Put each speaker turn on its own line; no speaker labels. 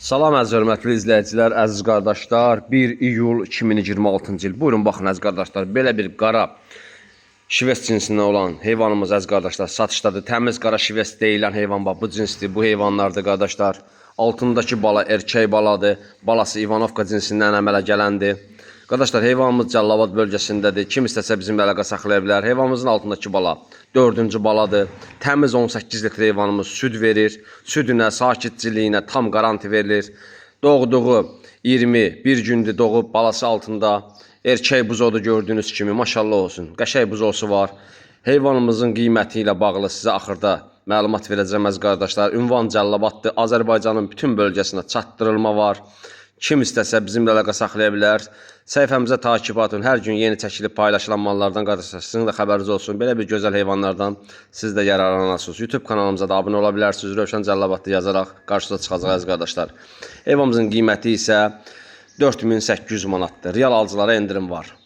Salam əziz hörmətli izləyicilər, əziz qardaşlar. 1 iyul 2026-cı il. Buyurun baxın əziz qardaşlar, belə bir qara şives cinsindən olan heyvanımız əziz qardaşlar satışdadır. Təmiz qara şives deyilən heyvan bu cinsdir. Bu heyvanlardır qardaşlar. Altındakı bala erkək baladır. Balası İvanovka cinsindən əmələ gələndir. Qardaşlar, heyvanımız Cəlilabad bölgəsindədir. Kim istəsə bizimlə əlaqə saxlaya bilər. Heyvanımızın altındakı bala 4-cü baladır. Təmiz 18 litr heyvanımız süd verir. Südünə, sakitçiliyinə tam garanti verilir. Doğduğu 21 gündür doğub, balası altında. Erkək buzodu gördüyünüz kimi, maşallah olsun. Qəşəng buzosu var. Heyvanımızın qiyməti ilə bağlı sizə axırda məlumat verəcəm əziz qardaşlar. Ünvan Cəlilabaddır. Azərbaycanın bütün bölgəsinə çatdırılma var. Kim istəsə bizimlə əlaqə saxlaya bilər. Səhifəmizə takib atın. Hər gün yeni çəkilib paylaşılan mallardan qardaşlar sizin də xəbəriniz olsun. Belə bir gözəl heyvanlardan siz də yararlanasınız. YouTube kanalımıza da abunə ola bilərsiniz. Rövşən Cəlilabadlı yazaraq qarşınıza çıxacaq əziz qardaşlar. Heyvanımızın qiyməti isə 4800 manatdır. Real alıcılara endirim var.